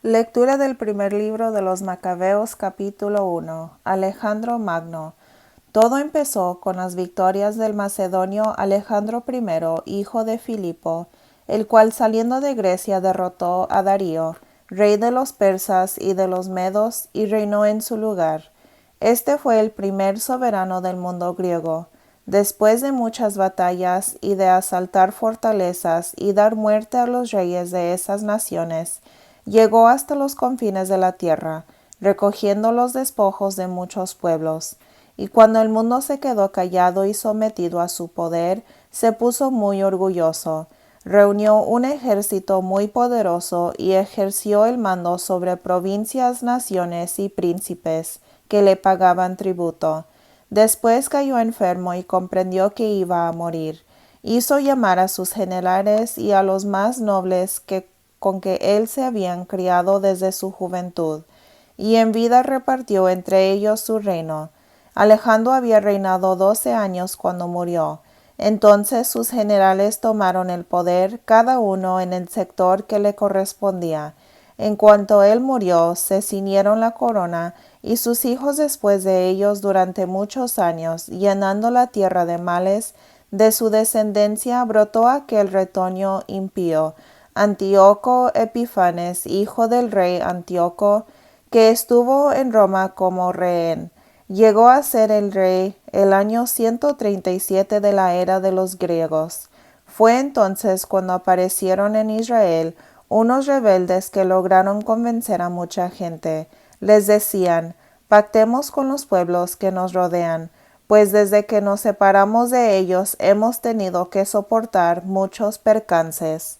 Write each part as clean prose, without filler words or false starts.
Lectura del primer libro de los Macabeos, capítulo 1. Alejandro Magno. Todo empezó con las victorias del macedonio Alejandro I, hijo de Filipo, el cual saliendo de Grecia derrotó a Darío, rey de los persas y de los medos, y reinó en su lugar. Este fue el primer soberano del mundo griego. Después de muchas batallas y de asaltar fortalezas y dar muerte a los reyes de esas naciones, llegó hasta los confines de la tierra, recogiendo los despojos de muchos pueblos. Y cuando el mundo se quedó callado y sometido a su poder, se puso muy orgulloso. Reunió un ejército muy poderoso y ejerció el mando sobre provincias, naciones y príncipes que le pagaban tributo. Después cayó enfermo y comprendió que iba a morir. Hizo llamar a sus generales y a los más nobles con que él se habían criado desde su juventud, y en vida repartió entre ellos su reino. Alejandro había reinado 12 años cuando murió. Entonces sus generales tomaron el poder, cada uno en el sector que le correspondía. En cuanto él murió, se ciñeron la corona, y sus hijos después de ellos durante muchos años, llenando la tierra de males. De su descendencia brotó aquel retoño impío, Antíoco Epifanes, hijo del rey Antíoco, que estuvo en Roma como rehén. Llegó a ser el rey el año 137 de la era de los griegos. Fue entonces cuando aparecieron en Israel unos rebeldes que lograron convencer a mucha gente. Les decían: pactemos con los pueblos que nos rodean, pues desde que nos separamos de ellos hemos tenido que soportar muchos percances.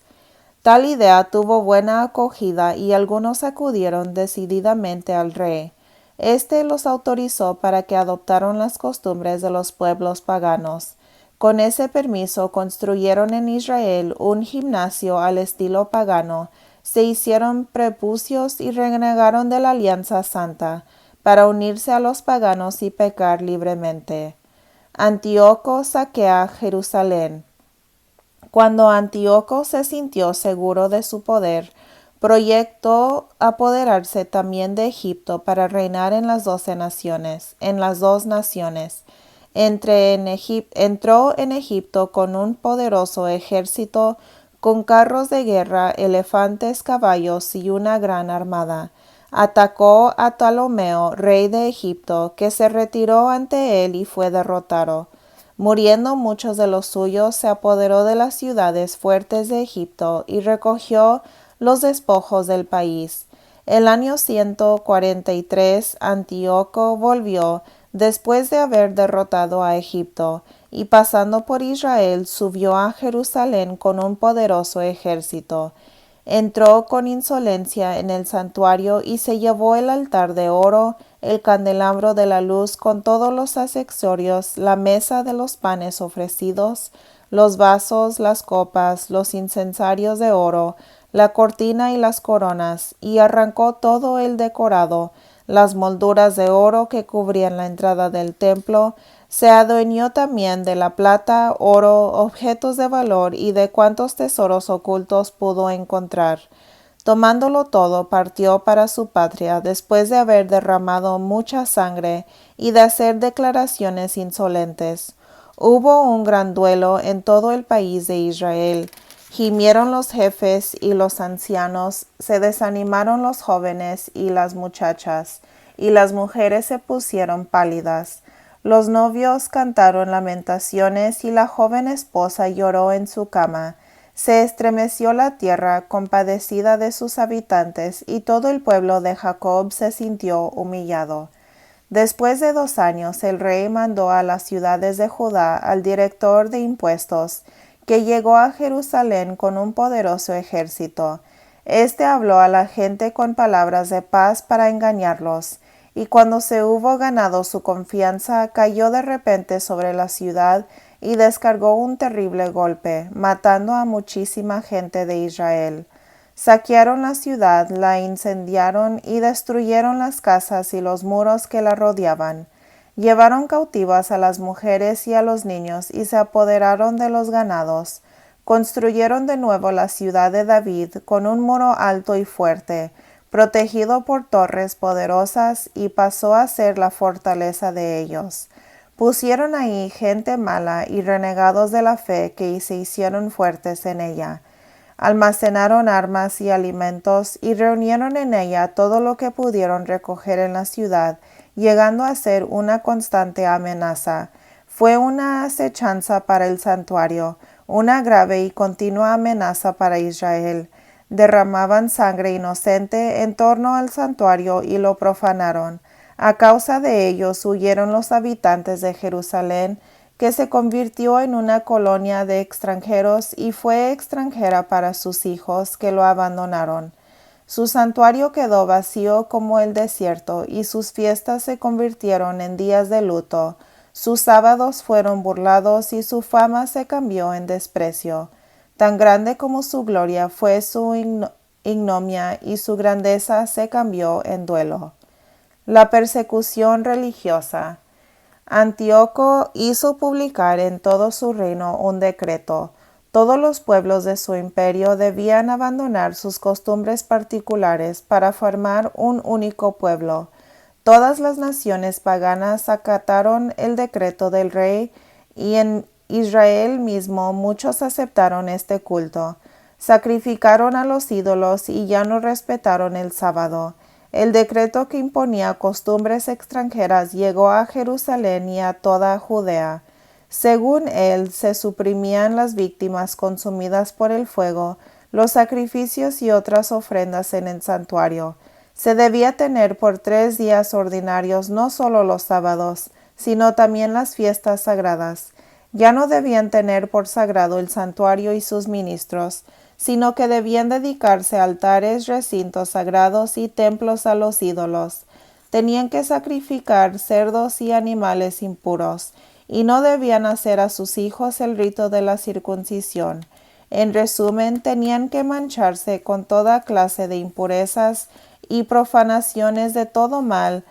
Tal idea tuvo buena acogida y algunos acudieron decididamente al rey. Este los autorizó para que adoptaran las costumbres de los pueblos paganos. Con ese permiso construyeron en Israel un gimnasio al estilo pagano, se hicieron prepucios y renegaron de la alianza santa, para unirse a los paganos y pecar libremente. Antíoco saquea Jerusalén. Cuando Antíoco se sintió seguro de su poder, proyectó apoderarse también de Egipto para reinar en las dos naciones. Entró en Egipto con un poderoso ejército, con carros de guerra, elefantes, caballos y una gran armada. Atacó a Ptolomeo, rey de Egipto, que se retiró ante él y fue derrotado. Muriendo muchos de los suyos, se apoderó de las ciudades fuertes de Egipto y recogió los despojos del país. El año 143 Antíoco volvió, después de haber derrotado a Egipto, y pasando por Israel subió a Jerusalén con un poderoso ejército. Entró con insolencia en el santuario y se llevó el altar de oro, el candelabro de la luz con todos los accesorios, la mesa de los panes ofrecidos, los vasos, las copas, los incensarios de oro, la cortina y las coronas, y arrancó todo el decorado, las molduras de oro que cubrían la entrada del templo. Se adueñó también de la plata, oro, objetos de valor y de cuantos tesoros ocultos pudo encontrar. Tomándolo todo, partió para su patria, después de haber derramado mucha sangre y de hacer declaraciones insolentes. Hubo un gran duelo en todo el país de Israel. Gimieron los jefes y los ancianos, se desanimaron los jóvenes y las muchachas, y las mujeres se pusieron pálidas. Los novios cantaron lamentaciones y la joven esposa lloró en su cama. Se estremeció la tierra compadecida de sus habitantes, y todo el pueblo de Jacob se sintió humillado. Después de 2 años, el rey mandó a las ciudades de Judá al director de impuestos, que llegó a Jerusalén con un poderoso ejército. Este habló a la gente con palabras de paz para engañarlos, y cuando se hubo ganado su confianza, cayó de repente sobre la ciudad y descargó un terrible golpe, matando a muchísima gente de Israel. Saquearon la ciudad, la incendiaron y destruyeron las casas y los muros que la rodeaban. Llevaron cautivas a las mujeres y a los niños y se apoderaron de los ganados. Construyeron de nuevo la ciudad de David con un muro alto y fuerte, protegido por torres poderosas, y pasó a ser la fortaleza de ellos. Pusieron ahí gente mala y renegados de la fe que se hicieron fuertes en ella. Almacenaron armas y alimentos y reunieron en ella todo lo que pudieron recoger en la ciudad, llegando a ser una constante amenaza. Fue una acechanza para el santuario, una grave y continua amenaza para Israel. Derramaban sangre inocente en torno al santuario y lo profanaron. A causa de ellos huyeron los habitantes de Jerusalén, que se convirtió en una colonia de extranjeros y fue extranjera para sus hijos, que lo abandonaron. Su santuario quedó vacío como el desierto, y sus fiestas se convirtieron en días de luto. Sus sábados fueron burlados y su fama se cambió en desprecio. Tan grande como su gloria fue su ignominia, y su grandeza se cambió en duelo. La persecución religiosa. Antíoco hizo publicar en todo su reino un decreto. Todos los pueblos de su imperio debían abandonar sus costumbres particulares para formar un único pueblo. Todas las naciones paganas acataron el decreto del rey, y en Israel mismo muchos aceptaron este culto. Sacrificaron a los ídolos y ya no respetaron el sábado. El decreto que imponía costumbres extranjeras llegó a Jerusalén y a toda Judea. Según él, se suprimían las víctimas consumidas por el fuego, los sacrificios y otras ofrendas en el santuario. Se debía tener por 3 días ordinarios no solo los sábados, sino también las fiestas sagradas. Ya no debían tener por sagrado el santuario y sus ministros, sino que debían dedicarse a altares, recintos sagrados y templos a los ídolos. Tenían que sacrificar cerdos y animales impuros, y no debían hacer a sus hijos el rito de la circuncisión. En resumen, tenían que mancharse con toda clase de impurezas y profanaciones de todo mal,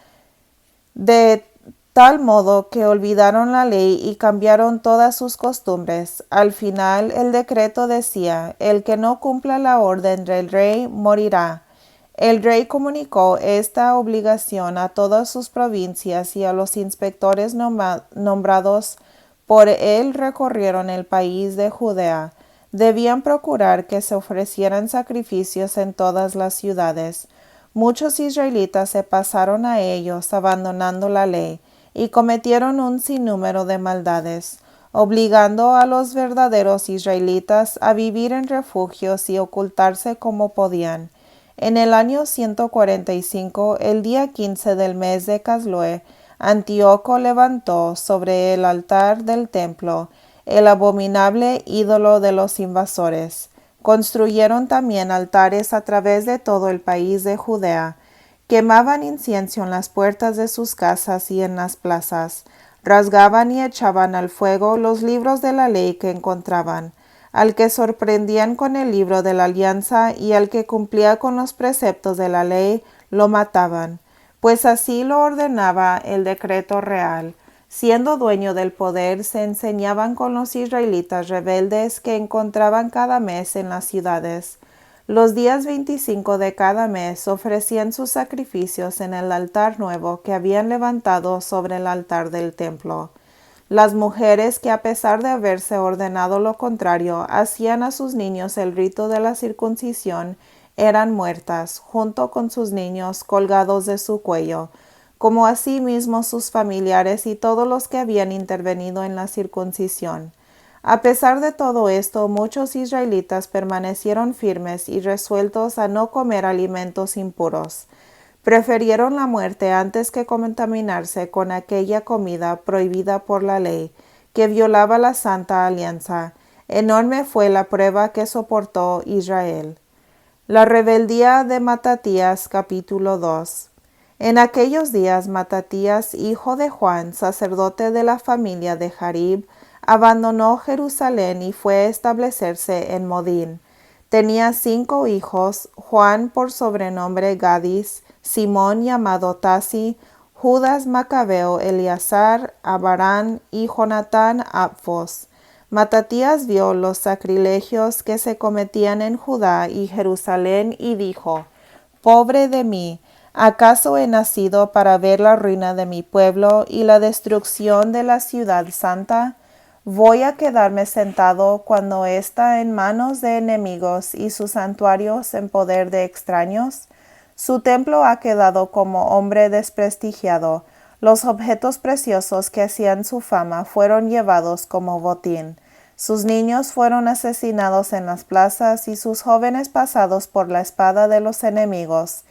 de tal modo que olvidaron la ley y cambiaron todas sus costumbres. Al final el decreto decía: el que no cumpla la orden del rey morirá. El rey comunicó esta obligación a todas sus provincias, y a los inspectores nombrados por él recorrieron el país de Judea. Debían procurar que se ofrecieran sacrificios en todas las ciudades. Muchos israelitas se pasaron a ellos abandonando la ley, y cometieron un sinnúmero de maldades, obligando a los verdaderos israelitas a vivir en refugios y ocultarse como podían. En el año 145, el día 15 del mes de Caslue, Antíoco levantó sobre el altar del templo el abominable ídolo de los invasores. Construyeron también altares a través de todo el país de Judea. Quemaban incienso en las puertas de sus casas y en las plazas. Rasgaban y echaban al fuego los libros de la ley que encontraban. Al que sorprendían con el libro de la alianza y al que cumplía con los preceptos de la ley, lo mataban, pues así lo ordenaba el decreto real. Siendo dueño del poder, se enseñaban con los israelitas rebeldes que encontraban cada mes en las ciudades. Los días 25 de cada mes ofrecían sus sacrificios en el altar nuevo que habían levantado sobre el altar del templo. Las mujeres que, a pesar de haberse ordenado lo contrario, hacían a sus niños el rito de la circuncisión, eran muertas, junto con sus niños colgados de su cuello, como asimismo sus familiares y todos los que habían intervenido en la circuncisión. A pesar de todo esto, muchos israelitas permanecieron firmes y resueltos a no comer alimentos impuros. Prefirieron la muerte antes que contaminarse con aquella comida prohibida por la ley, que violaba la santa alianza. Enorme fue la prueba que soportó Israel. La rebeldía de Matatías, capítulo 2. En aquellos días Matatías, hijo de Juan, sacerdote de la familia de Jarib, abandonó Jerusalén y fue a establecerse en Modín. Tenía 5 hijos: Juan por sobrenombre Gadis, Simón llamado Tasi, Judas Macabeo, Eleazar, Abarán y Jonatán Apfos. Matatías vio los sacrilegios que se cometían en Judá y Jerusalén y dijo: Pobre de mí, ¿acaso he nacido para ver la ruina de mi pueblo y la destrucción de la ciudad santa? ¿Voy a quedarme sentado cuando está en manos de enemigos y sus santuarios en poder de extraños? Su templo ha quedado como hombre desprestigiado. Los objetos preciosos que hacían su fama fueron llevados como botín. Sus niños fueron asesinados en las plazas y sus jóvenes pasados por la espada de los enemigos.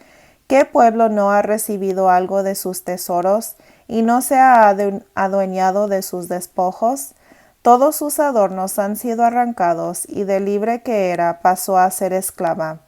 ¿Qué pueblo no ha recibido algo de sus tesoros y no se ha adueñado de sus despojos? Todos sus adornos han sido arrancados y de libre que era pasó a ser esclava.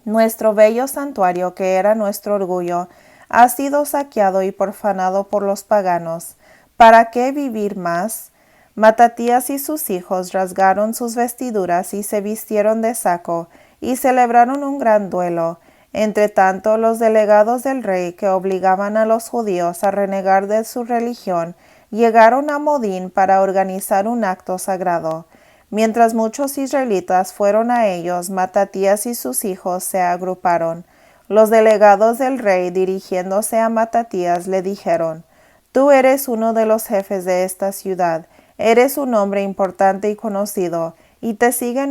Nuestro bello santuario, que era nuestro orgullo, ha sido saqueado y profanado por los paganos. ¿Para qué vivir más? Matatías y sus hijos rasgaron sus vestiduras y se vistieron de saco, y celebraron un gran duelo. Entre tanto, los delegados del rey, que obligaban a los judíos a renegar de su religión, llegaron a Modín para organizar un acto sagrado. Mientras muchos israelitas fueron a ellos, Matatías y sus hijos se agruparon. Los delegados del rey, dirigiéndose a Matatías, le dijeron: «Tú eres uno de los jefes de esta ciudad, eres un hombre importante y conocido, y te siguen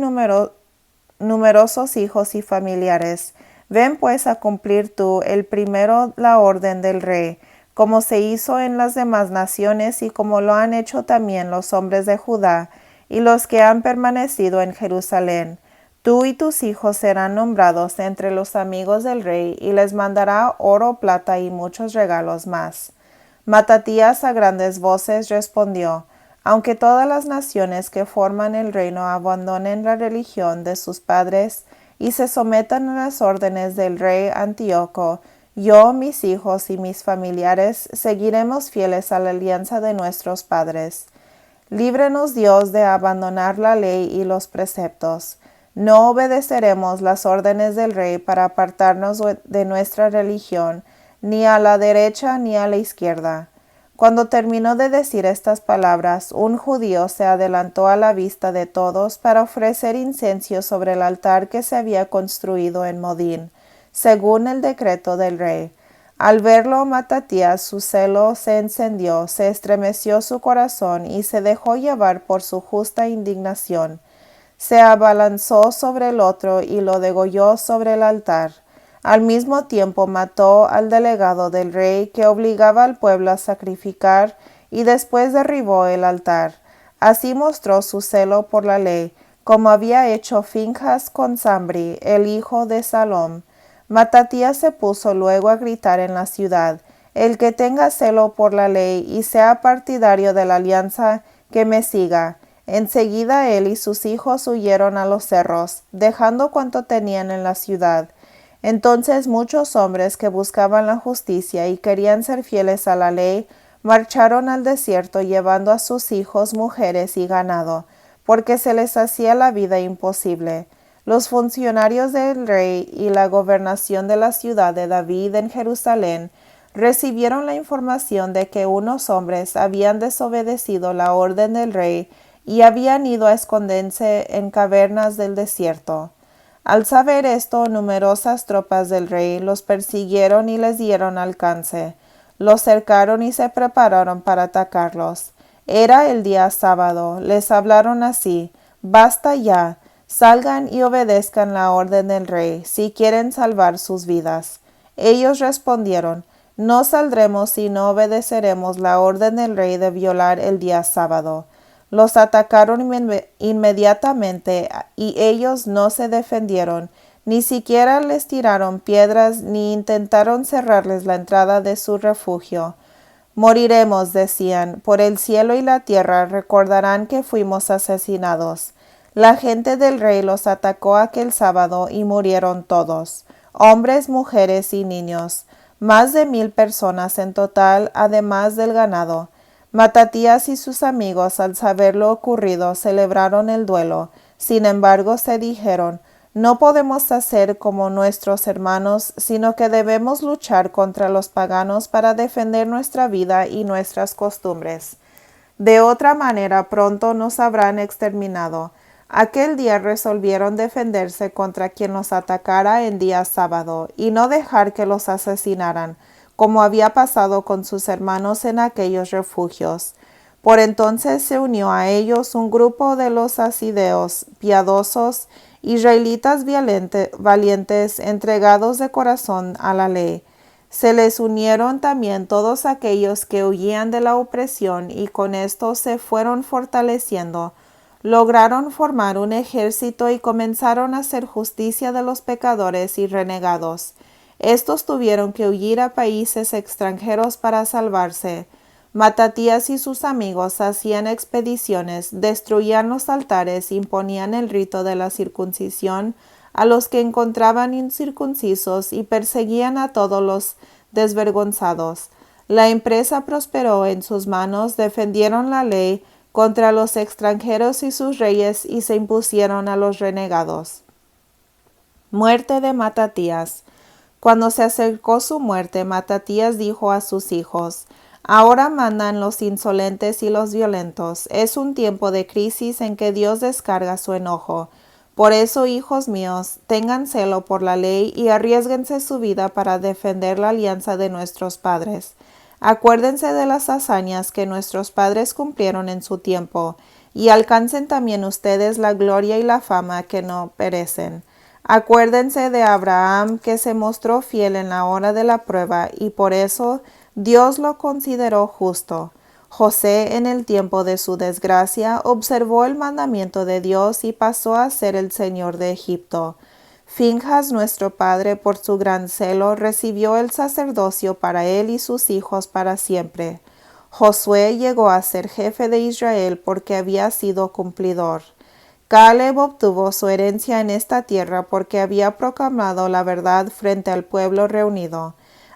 numerosos hijos y familiares. Ven pues a cumplir tú el primero la orden del rey, como se hizo en las demás naciones y como lo han hecho también los hombres de Judá y los que han permanecido en Jerusalén. Tú y tus hijos serán nombrados entre los amigos del rey, y les mandará oro, plata y muchos regalos más». Matatías a grandes voces respondió: «Aunque todas las naciones que forman el reino abandonen la religión de sus padres y se sometan a las órdenes del rey Antíoco, yo, mis hijos y mis familiares seguiremos fieles a la alianza de nuestros padres. Líbrenos Dios de abandonar la ley y los preceptos. No obedeceremos las órdenes del rey para apartarnos de nuestra religión, ni a la derecha ni a la izquierda». Cuando terminó de decir estas palabras, un judío se adelantó a la vista de todos para ofrecer incienso sobre el altar que se había construido en Modín, según el decreto del rey. Al verlo Matatías, su celo se encendió, se estremeció su corazón y se dejó llevar por su justa indignación. Se abalanzó sobre el otro y lo degolló sobre el altar. Al mismo tiempo mató al delegado del rey que obligaba al pueblo a sacrificar, y después derribó el altar. Así mostró su celo por la ley, como había hecho Finjas con Zambri, el hijo de Salom. Matatías se puso luego a gritar en la ciudad: «El que tenga celo por la ley y sea partidario de la alianza, que me siga». Enseguida él y sus hijos huyeron a los cerros, dejando cuanto tenían en la ciudad. Entonces muchos hombres que buscaban la justicia y querían ser fieles a la ley marcharon al desierto llevando a sus hijos, mujeres y ganado, porque se les hacía la vida imposible. Los funcionarios del rey y la gobernación de la ciudad de David en Jerusalén recibieron la información de que unos hombres habían desobedecido la orden del rey y habían ido a esconderse en cavernas del desierto. Al saber esto, numerosas tropas del rey los persiguieron y les dieron alcance. Los cercaron y se prepararon para atacarlos. Era el día sábado. Les hablaron así: «Basta ya. Salgan y obedezcan la orden del rey, si quieren salvar sus vidas». Ellos respondieron: «No saldremos y no obedeceremos la orden del rey de violar el día sábado». Los atacaron inmediatamente y ellos no se defendieron, ni siquiera les tiraron piedras ni intentaron cerrarles la entrada de su refugio. «Moriremos», decían, «por el cielo y la tierra recordarán que fuimos asesinados». La gente del rey los atacó aquel sábado y murieron todos, hombres, mujeres y niños, más de 1000 personas en total, además del ganado. Matatías y sus amigos, al saber lo ocurrido, celebraron el duelo. Sin embargo, se dijeron: «No podemos hacer como nuestros hermanos, sino que debemos luchar contra los paganos para defender nuestra vida y nuestras costumbres. De otra manera, pronto nos habrán exterminado». Aquel día resolvieron defenderse contra quien los atacara en día sábado, y no dejar que los asesinaran, como había pasado con sus hermanos en aquellos refugios. Por entonces se unió a ellos un grupo de los asideos, piadosos, israelitas valientes, entregados de corazón a la ley. Se les unieron también todos aquellos que huían de la opresión, y con esto se fueron fortaleciendo. Lograron formar un ejército y comenzaron a hacer justicia de los pecadores y renegados. Estos tuvieron que huir a países extranjeros para salvarse. Matatías y sus amigos hacían expediciones, destruían los altares, imponían el rito de la circuncisión a los que encontraban incircuncisos y perseguían a todos los desvergonzados. La empresa prosperó en sus manos, defendieron la ley contra los extranjeros y sus reyes y se impusieron a los renegados. Muerte de Matatías. Cuando se acercó su muerte, Matatías dijo a sus hijos: Ahora mandan los insolentes y los violentos. Es un tiempo de crisis en que Dios descarga su enojo. Por eso, hijos míos, tengan celo por la ley y arriésguense su vida para defender la alianza de nuestros padres. Acuérdense de las hazañas que nuestros padres cumplieron en su tiempo, y alcancen también ustedes la gloria y la fama que no perecen. Acuérdense de Abraham, que se mostró fiel en la hora de la prueba, y por eso Dios lo consideró justo. José, en el tiempo de su desgracia, observó el mandamiento de Dios y pasó a ser el señor de Egipto. Finjas, nuestro padre, por su gran celo, recibió el sacerdocio para él y sus hijos para siempre. Josué llegó a ser jefe de Israel porque había sido cumplidor. Caleb obtuvo su herencia en esta tierra porque había proclamado la verdad frente al pueblo reunido.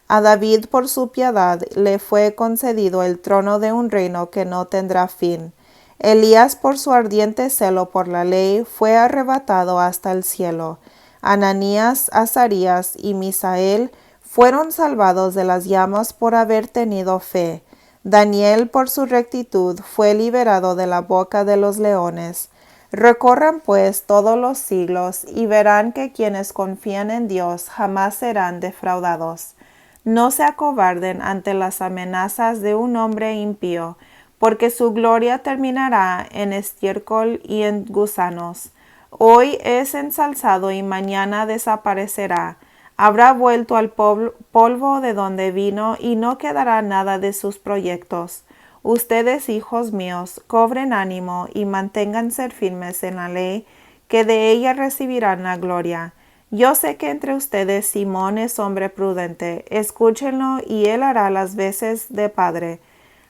A David, por su piedad, le fue concedido el trono de un reino que no tendrá fin. Elías, por su ardiente celo por la ley, fue arrebatado hasta el cielo. Ananías, Azarías y Misael fueron salvados de las llamas por haber tenido fe. Daniel, por su rectitud, fue liberado de la boca de los leones. Recorran pues todos los siglos y verán que quienes confían en Dios jamás serán defraudados. No se acobarden ante las amenazas de un hombre impío, porque su gloria terminará en estiércol y en gusanos. Hoy es ensalzado y mañana desaparecerá. Habrá vuelto al polvo de donde vino y no quedará nada de sus proyectos. Ustedes, hijos míos, cobren ánimo y manténganse firmes en la ley, que de ella recibirán la gloria. Yo sé que entre ustedes Simón es hombre prudente. Escúchenlo y él hará las veces de padre.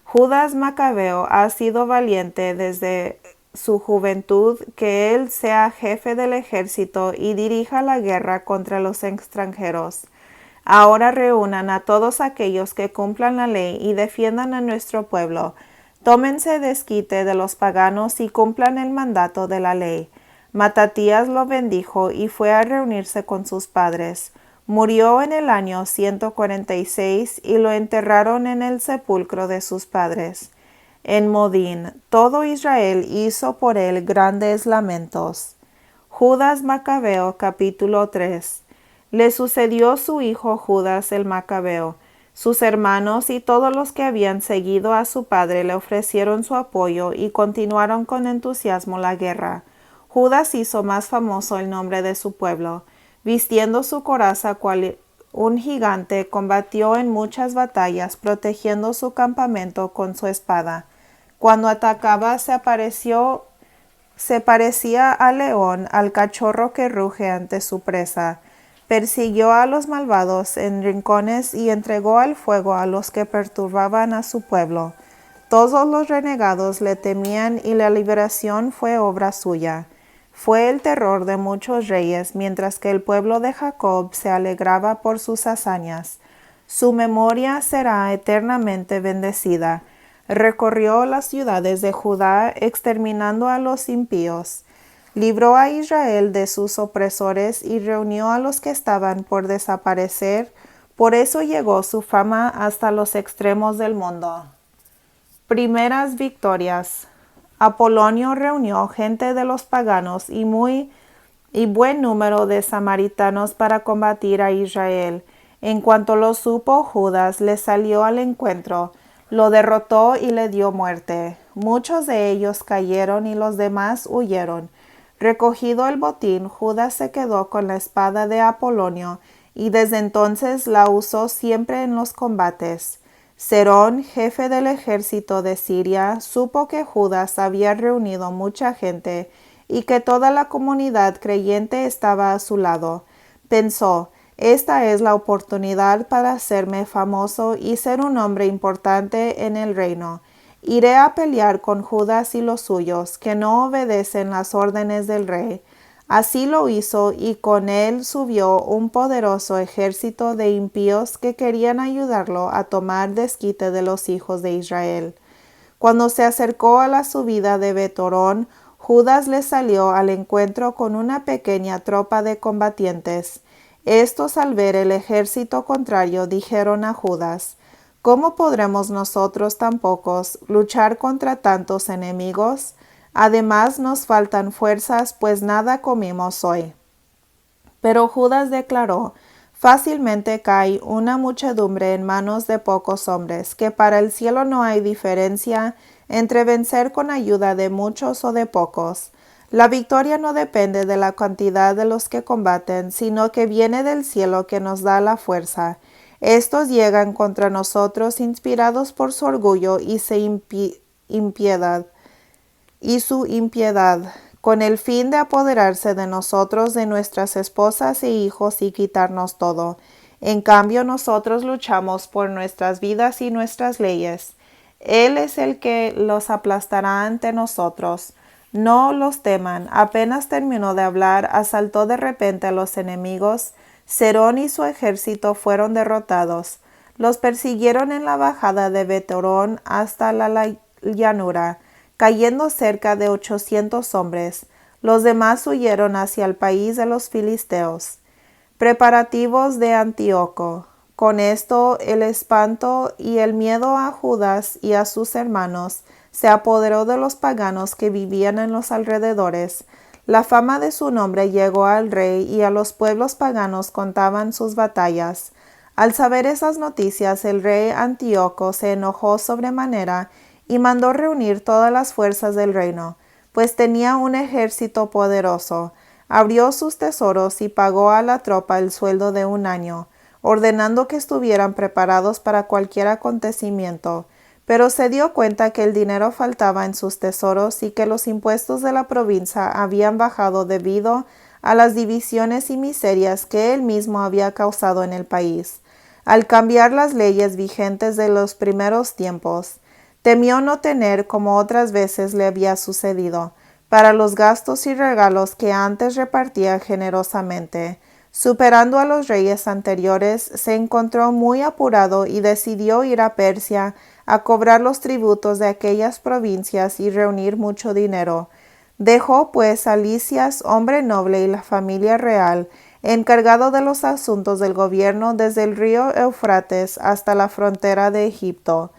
Judas Macabeo ha sido valiente desde su juventud, que él sea jefe del ejército y dirija la guerra contra los extranjeros. Ahora reúnan a todos aquellos que cumplan la ley y defiendan a nuestro pueblo. Tómense desquite de los paganos y cumplan el mandato de la ley. Matatías lo bendijo y fue a reunirse con sus padres. Murió en el año 146 y lo enterraron en el sepulcro de sus padres. En Modín, todo Israel hizo por él grandes lamentos. Judas Macabeo, capítulo 3. Le sucedió su hijo Judas el Macabeo. Sus hermanos y todos los que habían seguido a su padre le ofrecieron su apoyo y continuaron con entusiasmo la guerra. Judas hizo más famoso el nombre de su pueblo. Vistiendo su coraza cual un gigante, combatió en muchas batallas, protegiendo su campamento con su espada. Cuando atacaba se parecía al león, al cachorro que ruge ante su presa. Persiguió a los malvados en rincones y entregó al fuego a los que perturbaban a su pueblo. Todos los renegados le temían y la liberación fue obra suya. Fue el terror de muchos reyes, mientras que el pueblo de Jacob se alegraba por sus hazañas. Su memoria será eternamente bendecida. Recorrió las ciudades de Judá, exterminando a los impíos. Libró a Israel de sus opresores y reunió a los que estaban por desaparecer. Por eso llegó su fama hasta los extremos del mundo. Primeras victorias. Apolonio reunió gente de los paganos y buen número de samaritanos para combatir a Israel. En cuanto lo supo, Judas le salió al encuentro, lo derrotó y le dio muerte. Muchos de ellos cayeron y los demás huyeron. Recogido el botín, Judas se quedó con la espada de Apolonio y desde entonces la usó siempre en los combates. Serón, jefe del ejército de Siria, supo que Judas había reunido mucha gente y que toda la comunidad creyente estaba a su lado. Pensó, esta es la oportunidad para hacerme famoso y ser un hombre importante en el reino. Iré a pelear con Judas y los suyos, que no obedecen las órdenes del rey. Así lo hizo y con él subió un poderoso ejército de impíos que querían ayudarlo a tomar desquite de los hijos de Israel. Cuando se acercó a la subida de Betorón, Judas le salió al encuentro con una pequeña tropa de combatientes. Estos, al ver el ejército contrario, dijeron a Judas, ¿cómo podremos nosotros tan pocos luchar contra tantos enemigos? Además nos faltan fuerzas, pues nada comimos hoy. Pero Judas declaró, fácilmente cae una muchedumbre en manos de pocos hombres, que para el cielo no hay diferencia entre vencer con ayuda de muchos o de pocos. La victoria no depende de la cantidad de los que combaten, sino que viene del cielo que nos da la fuerza. Estos llegan contra nosotros inspirados por su orgullo y su impiedad, con el fin de apoderarse de nosotros, de nuestras esposas e hijos y quitarnos todo. En cambio, nosotros luchamos por nuestras vidas y nuestras leyes. Él es el que los aplastará ante nosotros. No los teman. Apenas terminó de hablar, asaltó de repente a los enemigos. Serón y su ejército fueron derrotados. Los persiguieron en la bajada de Betorón hasta la llanura, cayendo cerca de 800 hombres. Los demás huyeron hacia el país de los filisteos. Preparativos de Antíoco. Con esto el espanto y el miedo a Judas y a sus hermanos se apoderó de los paganos que vivían en los alrededores. La fama de su nombre llegó al rey y a los pueblos paganos contaban sus batallas. Al saber esas noticias, el rey Antíoco se enojó sobremanera y mandó reunir todas las fuerzas del reino, pues tenía un ejército poderoso. Abrió sus tesoros y pagó a la tropa el sueldo de un año, ordenando que estuvieran preparados para cualquier acontecimiento. Pero se dio cuenta que el dinero faltaba en sus tesoros y que los impuestos de la provincia habían bajado debido a las divisiones y miserias que él mismo había causado en el país. Al cambiar las leyes vigentes de los primeros tiempos, temió no tener, como otras veces le había sucedido, para los gastos y regalos que antes repartía generosamente. Superando a los reyes anteriores, se encontró muy apurado y decidió ir a Persia a cobrar los tributos de aquellas provincias y reunir mucho dinero. Dejó pues a Lisias, hombre noble, y la familia real, encargado de los asuntos del gobierno desde el río Eufrates hasta la frontera de Egipto,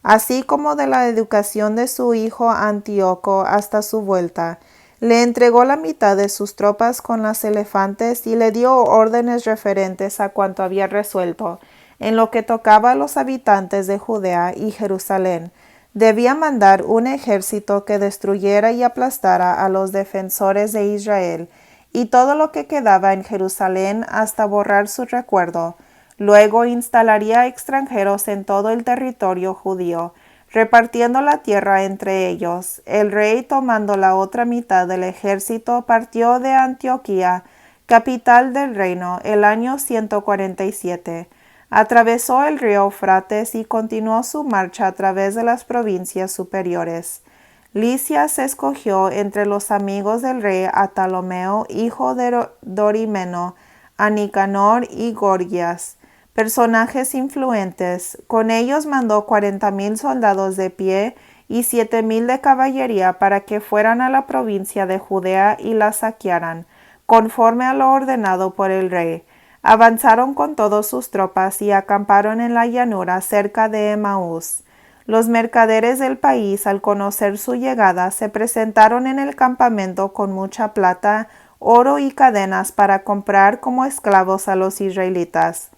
así como de la educación de su hijo Antíoco hasta su vuelta. Le entregó la mitad de sus tropas con las elefantes y le dio órdenes referentes a cuanto había resuelto. En lo que tocaba a los habitantes de Judea y Jerusalén, debía mandar un ejército que destruyera y aplastara a los defensores de Israel y todo lo que quedaba en Jerusalén hasta borrar su recuerdo. Luego instalaría extranjeros en todo el territorio judío, repartiendo la tierra entre ellos. El rey, tomando la otra mitad del ejército, partió de Antioquía, capital del reino, el año 147. Atravesó el río Eufrates y continuó su marcha a través de las provincias superiores. Lisias escogió entre los amigos del rey a Ptolomeo, hijo de Dorimeno, a Nicanor y Gorgias, personajes influentes. Con ellos mandó 40,000 soldados de pie y 7,000 de caballería para que fueran a la provincia de Judea y la saquearan, conforme a lo ordenado por el rey. Avanzaron con todas sus tropas y acamparon en la llanura cerca de Emaús. Los mercaderes del país, al conocer su llegada, se presentaron en el campamento con mucha plata, oro y cadenas para comprar como esclavos a los israelitas.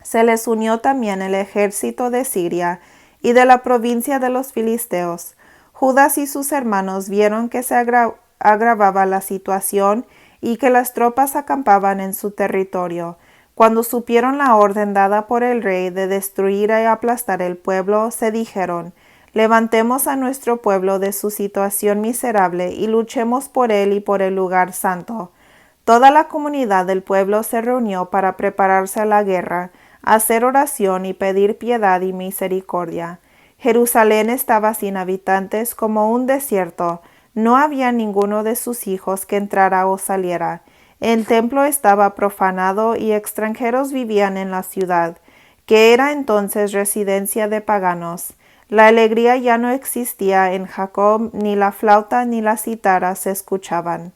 Se les unió también el ejército de Siria y de la provincia de los filisteos. Judas y sus hermanos vieron que se agravaba la situación y que las tropas acampaban en su territorio. Cuando supieron la orden dada por el rey de destruir y aplastar el pueblo, se dijeron: levantemos a nuestro pueblo de su situación miserable y luchemos por él y por el lugar santo. Toda la comunidad del pueblo se reunió para prepararse a la guerra, hacer oración y pedir piedad y misericordia. Jerusalén estaba sin habitantes como un desierto. No había ninguno de sus hijos que entrara o saliera. El templo estaba profanado y extranjeros vivían en la ciudad, que era entonces residencia de paganos. La alegría ya no existía en Jacob, ni la flauta ni la cítara se escuchaban.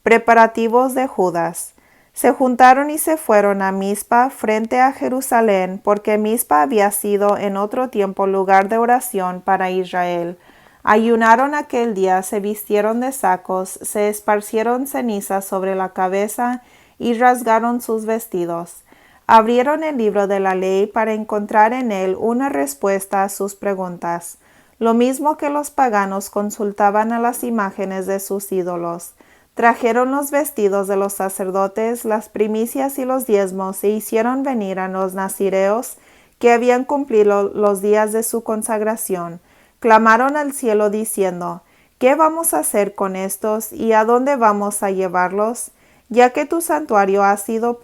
Preparativos de Judas. Se juntaron y se fueron a Mizpa frente a Jerusalén, porque Mizpa había sido en otro tiempo lugar de oración para Israel. Ayunaron aquel día, se vistieron de sacos, se esparcieron cenizas sobre la cabeza y rasgaron sus vestidos. Abrieron el libro de la ley para encontrar en él una respuesta a sus preguntas, lo mismo que los paganos consultaban a las imágenes de sus ídolos. Trajeron los vestidos de los sacerdotes, las primicias y los diezmos, e hicieron venir a los nazireos que habían cumplido los días de su consagración. Clamaron al cielo diciendo: ¿qué vamos a hacer con estos y a dónde vamos a llevarlos? Ya que tu santuario ha sido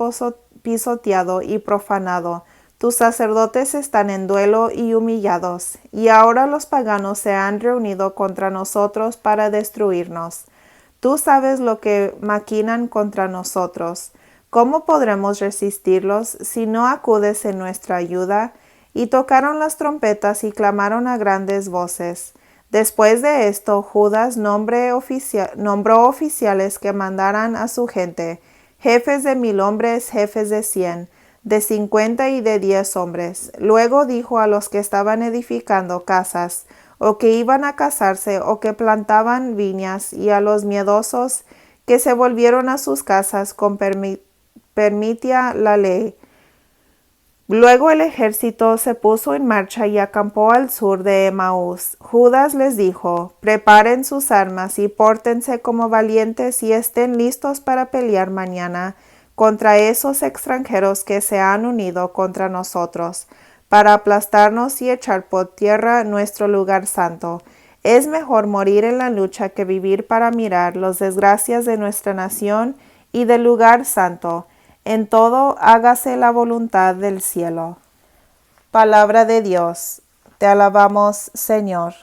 pisoteado y profanado, tus sacerdotes están en duelo y humillados, y ahora los paganos se han reunido contra nosotros para destruirnos. Tú sabes lo que maquinan contra nosotros. ¿Cómo podremos resistirlos si no acudes en nuestra ayuda? Y tocaron las trompetas y clamaron a grandes voces. Después de esto, Judas nombró oficiales que mandaran a su gente, jefes de 1000 hombres, jefes de 100, de 50 y de 10 hombres. Luego dijo a los que estaban edificando casas, o que iban a casarse, o que plantaban viñas, y a los miedosos que se volvieron a sus casas con permitía la ley. Luego el ejército se puso en marcha y acampó al sur de Emaús. Judas les dijo: preparen sus armas y pórtense como valientes y estén listos para pelear mañana contra esos extranjeros que se han unido contra nosotros, para aplastarnos y echar por tierra nuestro lugar santo. Es mejor morir en la lucha que vivir para mirar las desgracias de nuestra nación y del lugar santo. En todo hágase la voluntad del cielo. Palabra de Dios. Te alabamos, Señor.